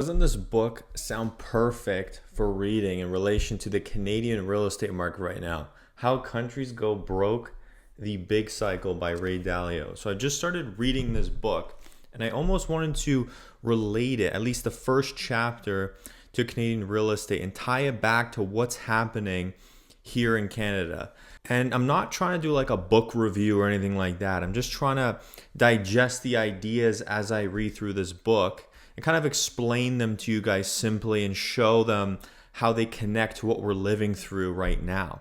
Doesn't this book sound perfect for reading in relation to the Canadian real estate market right now? How Countries Go Broke, The Big Cycle by Ray Dalio. So I just started reading this book and I almost wanted to relate it, at least the first chapter, to Canadian real estate and tie it back to what's happening here in Canada. And I'm not trying to do like a book review or anything like that. I'm just trying to digest the ideas as I read through this book and kind of explain them to you guys simply and show them how they connect to what we're living through right now.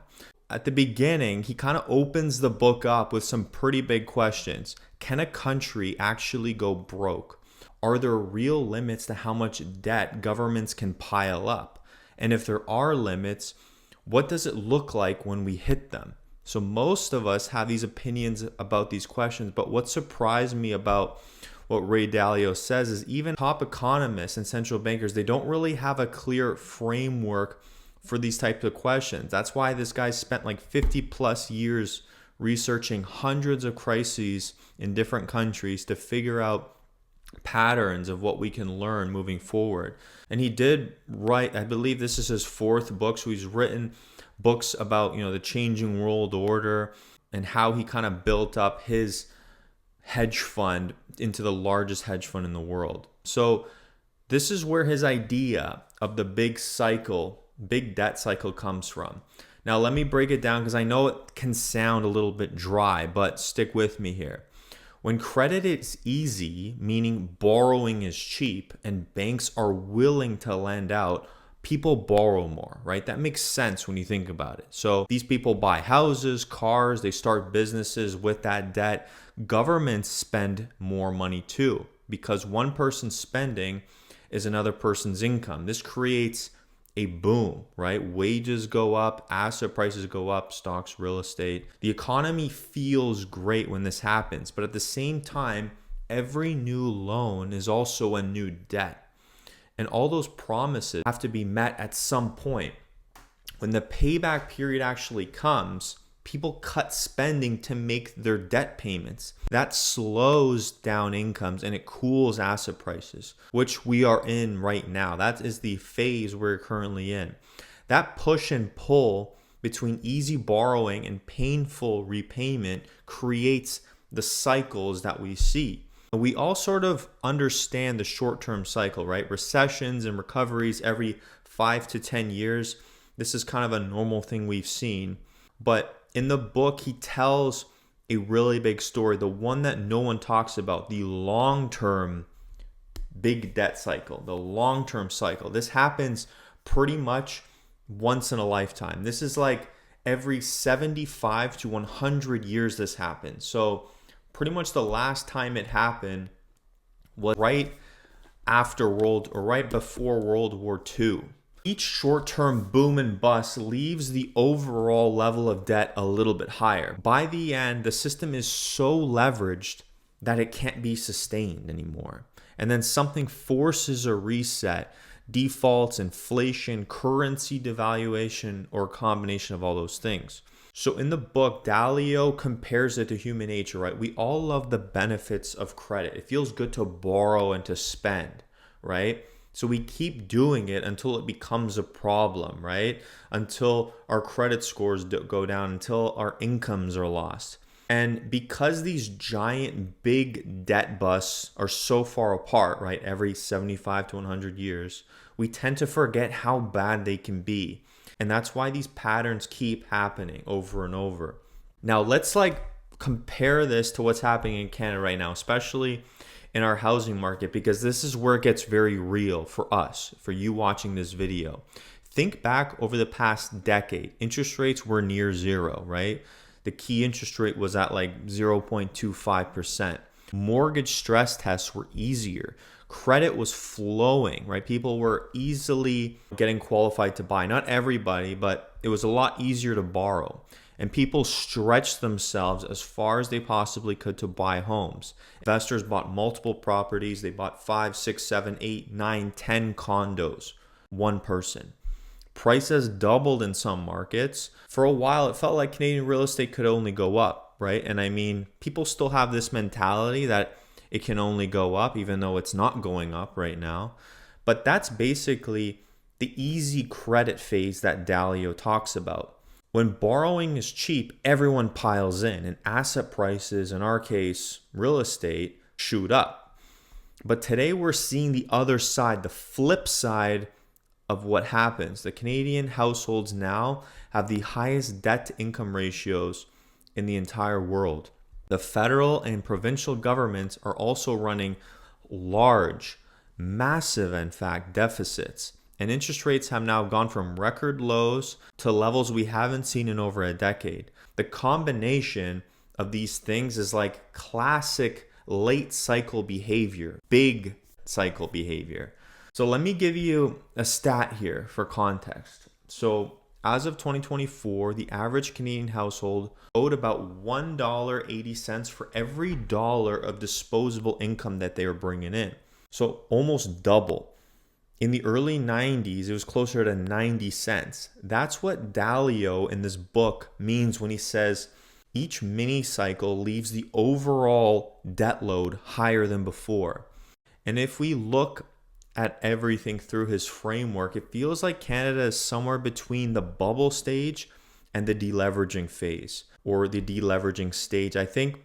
At the beginning, he kind of opens the book up with some pretty big questions. Can a country actually go broke? Are there real limits to how much debt governments can pile up? And if there are limits, what does it look like when we hit them? So most of us have these opinions about these questions, but what surprised me about what Ray Dalio says is even top economists and central bankers, they don't really have a clear framework for these types of questions. That's why this guy spent like 50 plus years researching hundreds of crises in different countries to figure out patterns of what we can learn moving forward. And he did write, I believe this is his fourth book, so he's written books about, the changing world order and how he kind of built up his hedge fund into the largest hedge fund in the world. So this is where his idea of the big cycle, big debt cycle comes from. Now let me break it down because I know it can sound a little bit dry, but stick with me here. When credit is easy, meaning borrowing is cheap and banks are willing to lend out, people borrow more, right? That makes sense when you think about it. So these people buy houses, cars, they start businesses with that debt. Governments spend more money too, because one person's spending is another person's income. This creates a boom, right? Wages go up, asset prices go up, stocks, real estate. The economy feels great when this happens, but at the same time, every new loan is also a new debt. And all those promises have to be met at some point. When the payback period actually comes, people cut spending to make their debt payments. That slows down incomes and it cools asset prices, which we are in right now. That is the phase we're currently in. That push and pull between easy borrowing and painful repayment creates the cycles that we see. We all sort of understand the short-term cycle, right? Recessions and recoveries every 5 to 10 years. This is kind of a normal thing we've seen. But in the book, he tells a really big story, the one that no one talks about, the long-term big debt cycle, the long-term cycle. This happens pretty much once in a lifetime. This is like every 75 to 100 years this happens. So pretty much the last time it happened was right before World War II. Each short-term boom and bust leaves the overall level of debt a little bit higher. By the end, the system is so leveraged that it can't be sustained anymore. And then something forces a reset, defaults, inflation, currency devaluation, or a combination of all those things. So in the book, Dalio compares it to human nature, right? We all love the benefits of credit. It feels good to borrow and to spend, right? So we keep doing it until it becomes a problem, right? Until our credit scores go down, until our incomes are lost. And because these giant big debt busts are so far apart, right? Every 75 to 100 years, we tend to forget how bad they can be. And that's why these patterns keep happening over and over. Now let's compare this to what's happening in Canada right now, especially in our housing market, because this is where it gets very real for us, for you watching this video. Think back over the past decade. Interest rates were near zero, right? The key interest rate was at 0.25%. Mortgage stress tests were easier. Credit was flowing, right? People were easily getting qualified to buy. Not everybody, but it was a lot easier to borrow. And people stretched themselves as far as they possibly could to buy homes. Investors bought multiple properties. They bought 5, 6, 7, 8, 9, 10 condos. One person. Prices doubled in some markets. For a while, it felt like Canadian real estate could only go up, right? And I mean, people still have this mentality that it can only go up, even though it's not going up right now. But that's basically the easy credit phase that Dalio talks about. When borrowing is cheap, everyone piles in, and asset prices, in our case, real estate, shoot up. But today we're seeing the other side, the flip side of what happens. The Canadian households now have the highest debt to income ratios in the entire world. The federal and provincial governments are also running large, massive, in fact, deficits. And interest rates have now gone from record lows to levels we haven't seen in over a decade. The combination of these things is like classic late cycle behavior, big cycle behavior. So let me give you a stat here for context. So as of 2024, the average Canadian household owed about $1.80 for every dollar of disposable income that they were bringing in. So almost double. In the early 90s, it was closer to 90 cents. That's what Dalio in this book means when he says each mini cycle leaves the overall debt load higher than before. And if we look at everything through his framework, it feels like Canada is somewhere between the bubble stage and the deleveraging phase, or the deleveraging stage. I think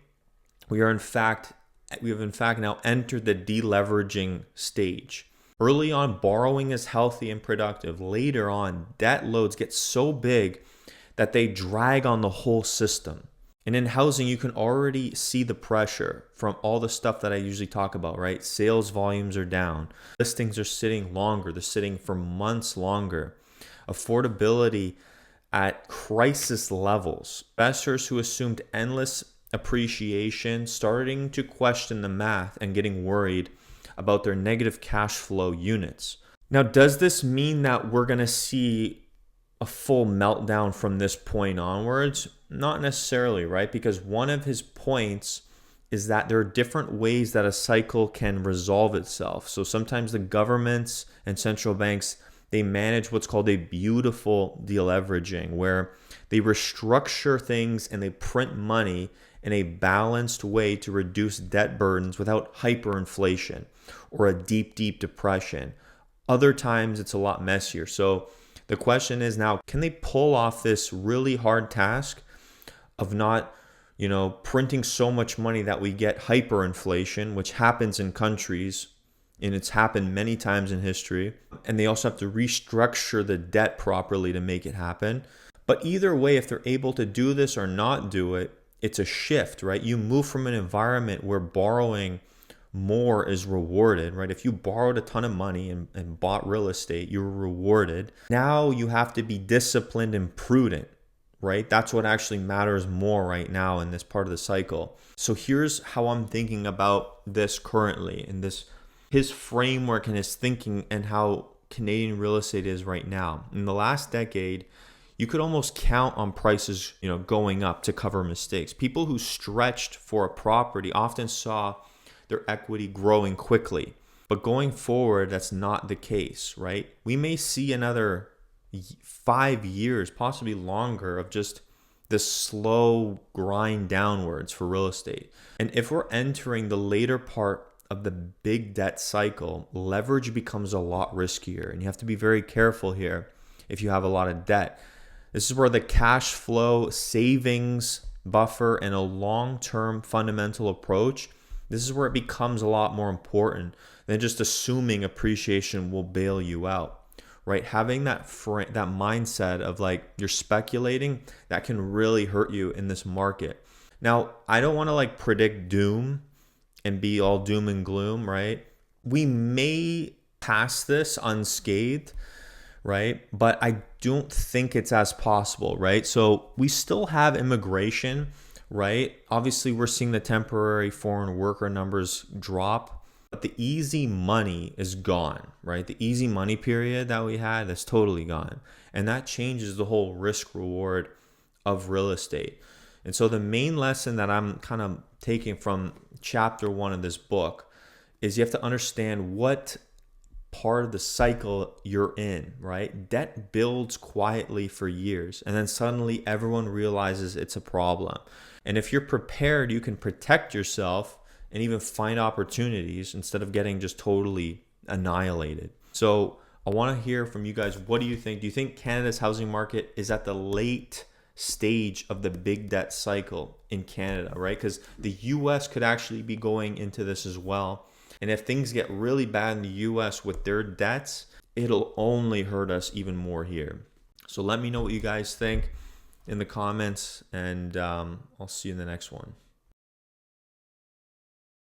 we have in fact now entered the deleveraging stage. Early on, borrowing is healthy and productive. Later on, debt loads get so big that they drag on the whole system. And in housing, you can already see the pressure from all the stuff that I usually talk about, right? Sales volumes are down. Listings are sitting longer. They're sitting for months longer. Affordability at crisis levels. Investors who assumed endless appreciation starting to question the math and getting worried about their negative cash flow units. Now, does this mean that we're going to see a full meltdown from this point onwards? Not necessarily, right? Because one of his points is that there are different ways that a cycle can resolve itself. So sometimes the governments and central banks, they manage what's called a beautiful deleveraging, where they restructure things and they print money in a balanced way to reduce debt burdens without hyperinflation or a deep, deep depression. Other times it's a lot messier. So the question is now, can they pull off this really hard task of not, printing so much money that we get hyperinflation, which happens in countries, and it's happened many times in history. And they also have to restructure the debt properly to make it happen. But either way, if they're able to do this or not do it, it's a shift, right? You move from an environment where borrowing more is rewarded, right? If you borrowed a ton of money and bought real estate, you were rewarded. Now you have to be disciplined and prudent, right? That's what actually matters more right now in this part of the cycle. So here's how I'm thinking about this currently, and his framework and his thinking, and how Canadian real estate is right now. In the last decade, you could almost count on prices, going up to cover mistakes. People who stretched for a property often saw their equity growing quickly. But going forward, that's not the case, right? We may see another 5 years, possibly longer, of just this slow grind downwards for real estate. And if we're entering the later part of the big debt cycle, leverage becomes a lot riskier. And you have to be very careful here if you have a lot of debt. This is where the cash flow, savings buffer, and a long-term fundamental approach, this is where it becomes a lot more important than just assuming appreciation will bail you out, right? Having that mindset of like you're speculating, that can really hurt you in this market. Now, I don't want to predict doom and be all doom and gloom, right? We may pass this unscathed, right? But I don't think it's as possible, right? So we still have immigration, right? Obviously, we're seeing the temporary foreign worker numbers drop, but the easy money is gone, right? The easy money period that we had, that's totally gone. And that changes the whole risk reward of real estate. And so the main lesson that I'm kind of taking from chapter 1 of this book is you have to understand what part of the cycle you're in, right? Debt builds quietly for years, and then suddenly everyone realizes it's a problem. And if you're prepared, you can protect yourself and even find opportunities instead of getting just totally annihilated. So I want to hear from you guys. What do you think? Do you think Canada's housing market is at the late stage of the big debt cycle in Canada, right? Because the US could actually be going into this as well. And if things get really bad in the US with their debts, it'll only hurt us even more here. So let me know what you guys think in the comments, and I'll see you in the next one.